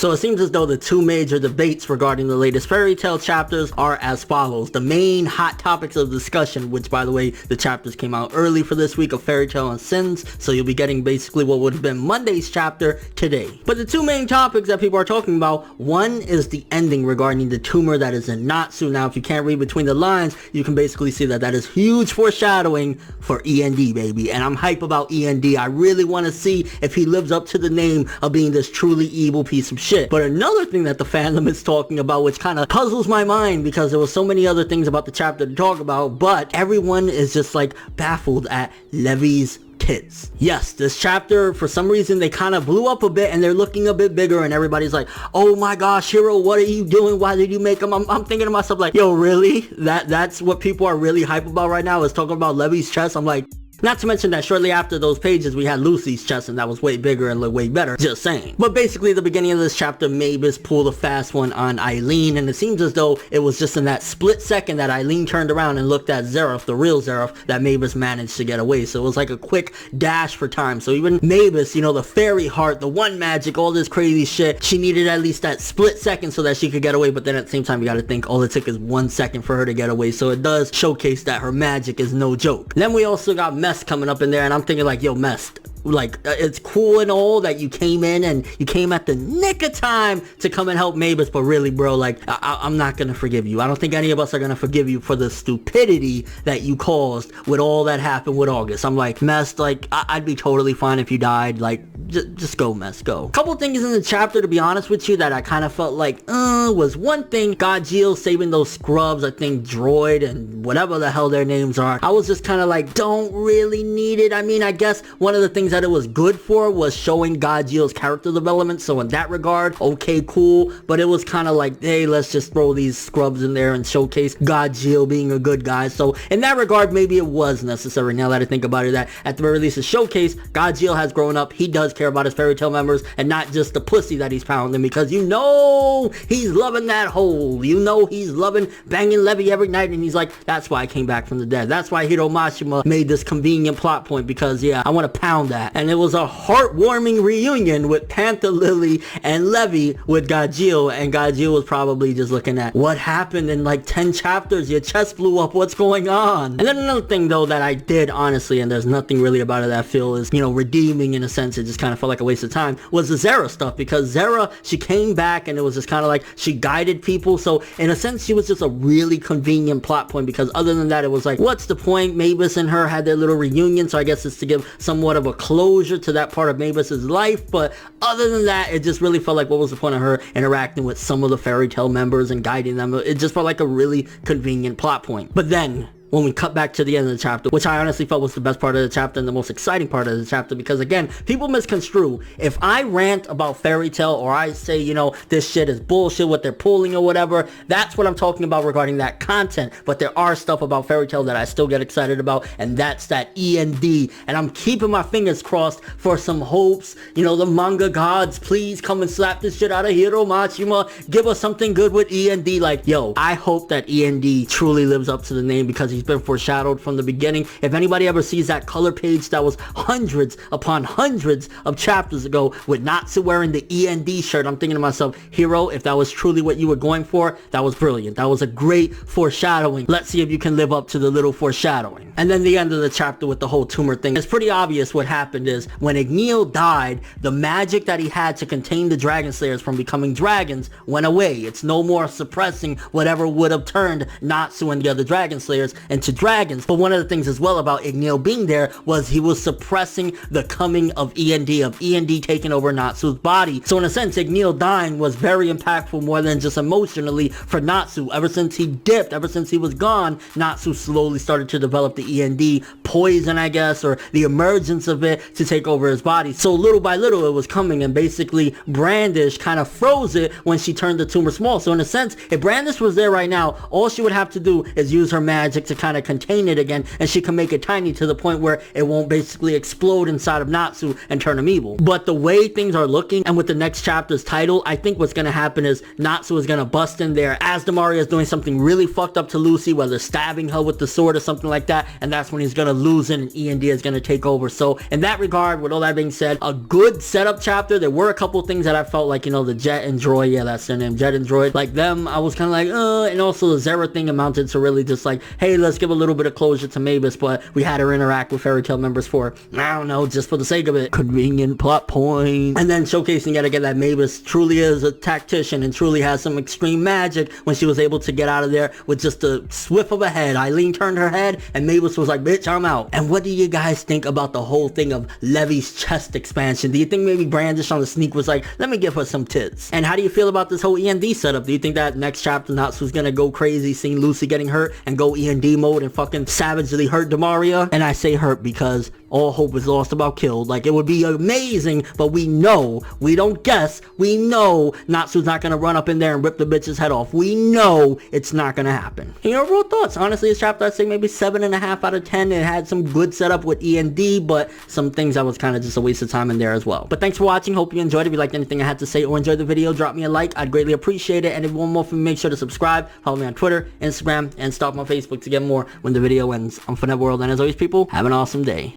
So it seems as though the two major debates regarding the latest Fairy Tail chapters are as follows. The main hot topics of discussion, which by the way, the chapters came out early for this week of Fairy Tail and Sins, so you'll be getting basically what would have been Monday's chapter today. But the two main topics that people are talking about, one is the ending regarding the tumor that is in Natsu. Now, if you can't read between the lines, you can basically see that that is huge foreshadowing for E.N.D, baby. And I'm hype about E.N.D. I really want to see if he lives up to the name of being this truly evil piece of shit. But another thing that the fandom is talking about, which kind of puzzles my mind because there was so many other things about the chapter to talk about, but everyone is just like baffled at Levy's tits. Yes, this chapter, for some reason, they kind of blew up a bit and they're looking a bit bigger and everybody's like, oh my gosh, Hero, what are you doing? Why did you make them? I'm thinking to myself like, yo, really? That's what people are really hype about right now, is talking about Levy's chest? I'm like, not to mention that shortly after those pages, we had Lucy's chest, and that was way bigger and looked way better. Just saying. But basically, the beginning of this chapter, Mavis pulled a fast one on Eileen, and it seems as though it was just in that split second that Eileen turned around and looked at Zeref, the real Zeref, that Mavis managed to get away. So it was like a quick dash for time. So even Mavis, you know, the fairy heart, the one magic, all this crazy shit, she needed at least that split second so that she could get away. But then at the same time, you gotta think all it took is 1 second for her to get away. So it does showcase that her magic is no joke. Then we also got Mess coming up in there, and I'm thinking like, yo, Mess, like, it's cool and all that you came in and you came at the nick of time to come and help Mavis, but really, bro, like, I'm not gonna forgive you. I don't think any of us are gonna forgive you for the stupidity that you caused with all that happened with August. I'm like, Mess, like, I'd be totally fine if you died. Like, just go, Mess, go. Couple things in the chapter, to be honest with you, that I kind of felt like, was one thing, Godjiel saving those scrubs, I think Droid and whatever the hell their names are. I was just kind of like, don't really need it. I mean, I guess one of the things that it was good for was showing Godjiel's character development, so in that regard, okay, cool, but it was kind of like, hey, let's just throw these scrubs in there and showcase Godjiel being a good guy. So in that regard, maybe it was necessary, now that I think about it, that at the very least to showcase Godjiel has grown up, he does care about his Fairy Tail members, and not just the pussy that he's pounding, because you know he's loving that hole, you know he's loving banging Levy every night, and he's like, that's why I came back from the dead, that's why Hiro Mashima made this convenient plot point, because yeah, I want to pound that. And it was a heartwarming reunion with Panther Lily and Levy with Godjiel, and Godjiel was probably just looking at what happened in like 10 chapters, your chest blew up, what's going on? And then another thing though that I did honestly, and there's nothing really about it that I feel is, you know, redeeming in a sense, it just kind of felt like a waste of time, was the Zera stuff, because Zera, she came back and it was just kind of like she guided people, so in a sense she was just a really convenient plot point, because other than that it was like, what's the point? Mavis and her had their little reunion, so I guess it's to give somewhat of a closure to that part of Mavis's life, but other than that, it just really felt like, what was the point of her interacting with some of the Fairy Tail members and guiding them? It just felt like a really convenient plot point. But then when we cut back to the end of the chapter, which I honestly felt was the best part of the chapter and the most exciting part of the chapter, because again, people misconstrue. If I rant about Fairy Tail, or I say, you know, this shit is bullshit, what they're pulling or whatever, that's what I'm talking about regarding that content. But there are stuff about Fairy Tail that I still get excited about, and that's that E.N.D. And I'm keeping my fingers crossed for some hopes. You know, the manga gods, please come and slap this shit out of Hiro Mashima. Give us something good with E.N.D. Like, yo, I hope that E.N.D. truly lives up to the name, because he's been foreshadowed from the beginning. If anybody ever sees that color page that was hundreds upon hundreds of chapters ago with Natsu wearing the E.N.D. shirt, I'm thinking to myself, Hiro, if that was truly what you were going for, that was brilliant. That was a great foreshadowing. Let's see if you can live up to the little foreshadowing. And then the end of the chapter with the whole tumor thing. It's pretty obvious what happened is, when E.N.D. died, the magic that he had to contain the Dragon Slayers from becoming dragons went away. It's no more suppressing whatever would have turned Natsu and the other Dragon Slayers into dragons. But one of the things as well about E.N.D. being there was he was suppressing the coming of E.N.D. taking over Natsu's body. So in a sense, E.N.D. dying was very impactful, more than just emotionally, for Natsu. Ever since he dipped, ever since he was gone, Natsu slowly started to develop the E.N.D. poison, I guess, or the emergence of it to take over his body. So little by little it was coming, and basically Brandish kind of froze it when she turned the tumor small. So in a sense, if Brandish was there right now, all she would have to do is use her magic to kind of contain it again, and she can make it tiny to the point where it won't basically explode inside of Natsu and turn him evil. But the way things are looking, and with the next chapter's title, I think what's gonna happen is Natsu is gonna bust in there as Demaria is doing something really fucked up to Lucy, whether stabbing her with the sword or something like that, and that's when he's gonna losing and E.N.D is going to take over. So in that regard, with all that being said, a good setup chapter. There were a couple things that I felt like, you know, the Jet and Droid, yeah, that's their name, Jet and Droid, like them, I was kind of like, and also the Zera thing amounted to really just like, hey, let's give a little bit of closure to Mavis, but we had her interact with Fairy Tail members for, I don't know, just for the sake of it. Convenient plot point. And then showcasing yet again that Mavis truly is a tactician and truly has some extreme magic when she was able to get out of there with just a swift of a head. Eileen turned her head and Mavis was like, bitch, I'm out. And what do you guys think about the whole thing of Levy's chest expansion? Do you think maybe Brandish on the sneak was like, let me give her some tits? And how do you feel about this whole E.N.D setup? Do you think that next chapter Natsu's gonna go crazy seeing Lucy getting hurt and go E.N.D mode and fucking savagely hurt Demaria? And I say hurt because all hope is lost about killed. Like, it would be amazing, but we know, we don't guess, we know Natsu's not gonna run up in there and rip the bitch's head off. We know it's not gonna happen. And your overall thoughts? Honestly, this chapter I'd say maybe 7.5 out of 10. It had some good setup with E.N.D, but some things that was kind of just a waste of time in there as well. But thanks for watching. Hope you enjoyed. If you liked anything I had to say or enjoyed the video, drop me a like. I'd greatly appreciate it. And if you want more from me, make sure to subscribe, follow me on Twitter, Instagram, and stalk my Facebook to get more when the video ends. I'm ForneverWorld, and as always, people, have an awesome day.